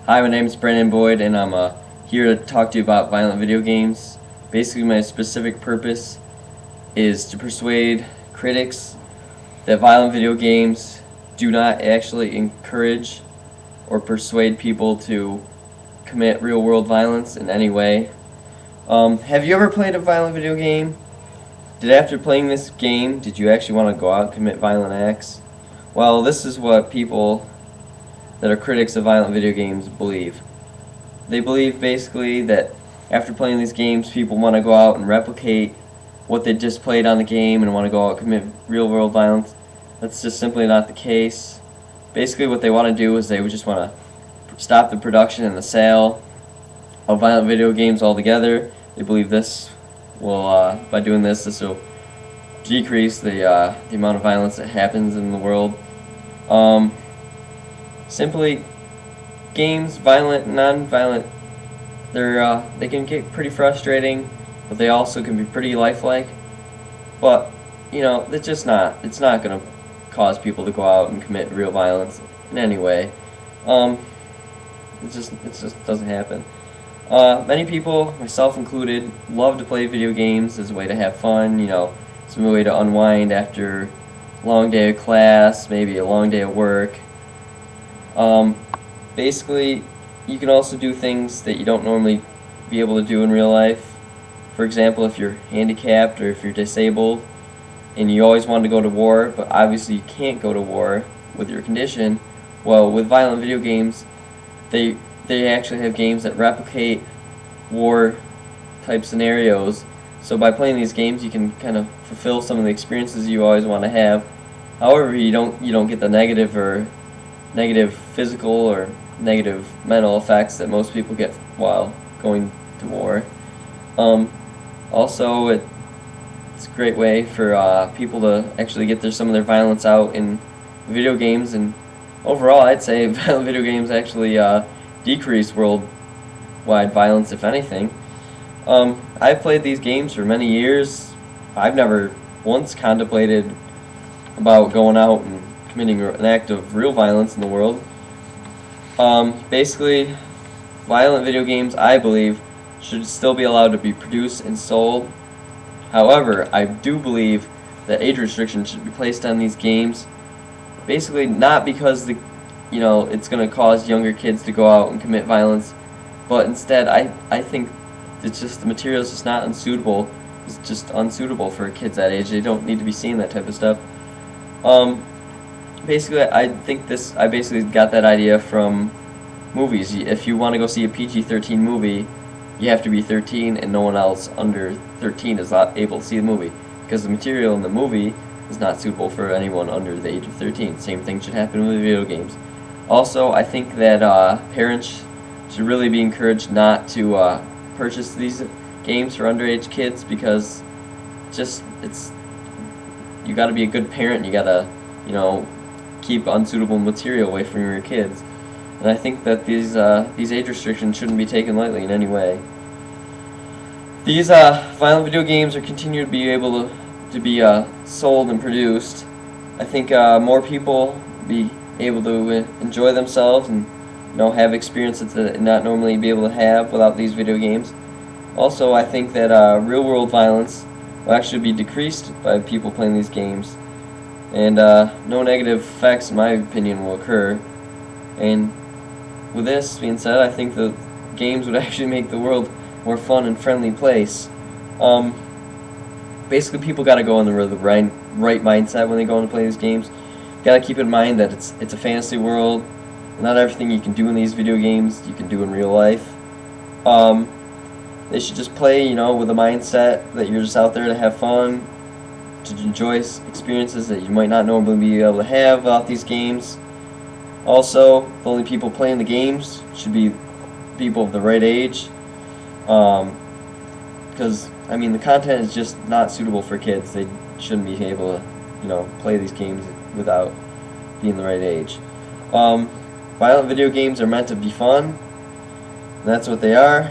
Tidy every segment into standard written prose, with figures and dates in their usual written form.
Hi, my name is Brandon Boyd, and I'm here to talk to you about violent video games. Basically, my specific purpose is to persuade critics that violent video games do not actually encourage or persuade people to commit real-world violence in any way. Have you ever played a violent video game? Did after playing this game, did you actually want to go out and commit violent acts? Well, this is what people that are critics of violent video games believe. They believe basically that after playing these games, people want to go out and replicate what they just played on the game and want to go out and commit real world violence. That's just simply not the case. Basically what they want to do is they would just want to stop the production and the sale of violent video games altogether. They believe this will, by doing this will decrease the amount of violence that happens in the world. Simply, games, violent and non-violent, they can get pretty frustrating, but they also can be pretty lifelike. But it's not going to cause people to go out and commit real violence in any way. It just doesn't happen. Many people, myself included, love to play video games as a way to have fun. It's a way to unwind after a long day of class, maybe a long day of work. Basically, you can also do things that you don't normally be able to do in real life. For example, if you're handicapped or if you're disabled and you always wanted to go to war, but obviously you can't go to war with your condition, well, with violent video games, they actually have games that replicate war type scenarios. So by playing these games, you can kind of fulfill some of the experiences you always want to have. However, you don't get the negative physical or negative mental effects that most people get while going to war. Also, it's a great way for people to actually get some of their violence out in video games, and overall I'd say violent video games actually decrease worldwide violence, if anything. I've played these games for many years. I've never once contemplated about going out and committing an act of real violence in the world. Basically, violent video games, I believe, should still be allowed to be produced and sold. However, I do believe that age restrictions should be placed on these games. Basically, not because it's going to cause younger kids to go out and commit violence, but instead, I think it's just the material is just not unsuitable. It's just unsuitable for kids that age. They don't need to be seeing that type of stuff. Basically, I basically got that idea from movies. If you want to go see a PG-13 movie, you have to be 13 and no one else under 13 is not able to see the movie, because the material in the movie is not suitable for anyone under the age of 13. Same thing should happen with video games. Also, I think that parents should really be encouraged not to purchase these games for underage kids, because you got to be a good parent. You got to keep unsuitable material away from your kids. And I think that these age restrictions shouldn't be taken lightly in any way. These violent video games are continued to be able to be sold and produced. I think more people be able to enjoy themselves and have experiences that not normally be able to have without these video games. Also, I think that real world violence will actually be decreased by people playing these games, and no negative effects, in my opinion, will occur. And with this being said, I think the games would actually make the world a more fun and friendly place. Basically, people got to go in the right mindset when they go in to play these games. You got to keep in mind that it's a fantasy world. Not everything you can do in these video games you can do in real life. They should just play, with a mindset that you're just out there to have fun, to enjoy experiences that you might not normally be able to have without these games. Also, the only people playing the games should be people of the right age, because the content is just not suitable for kids. They shouldn't be able to play these games without being the right age. Violent video games are meant to be fun, and that's what they are.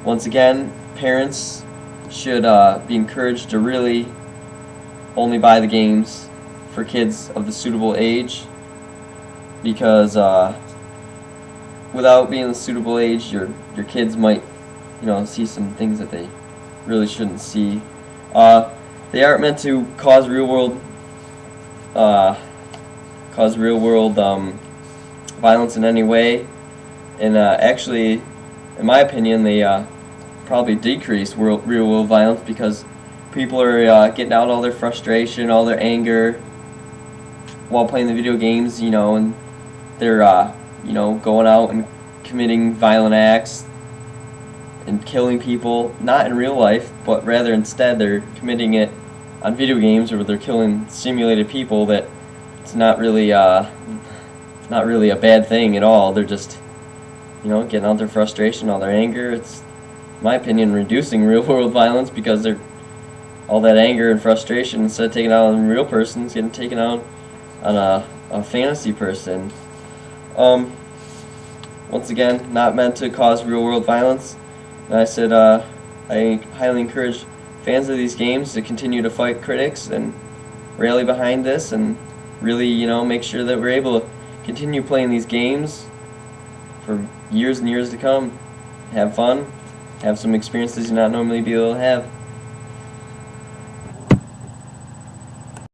Once again, parents should be encouraged to really only buy the games for kids of the suitable age, because without being a suitable age, your kids might, see some things that they really shouldn't see. They aren't meant to cause uh, real world violence in any way, and actually, in my opinion, they probably decrease real world violence because people are getting out all their frustration, all their anger while playing the video games, and they're going out and committing violent acts and killing people, not in real life, but rather instead they're committing it on video games where they're killing simulated people. That it's not really a bad thing at all. They're just getting out their frustration, all their anger. It's, in my opinion, reducing real world violence because they're all that anger and frustration, instead of taking it out on a real person, is getting taken out on a fantasy person. Once again, not meant to cause real world violence. And I said I highly encourage fans of these games to continue to fight critics and rally behind this, and really make sure that we're able to continue playing these games for years and years to come. Have fun, have some experiences you not normally be able to have.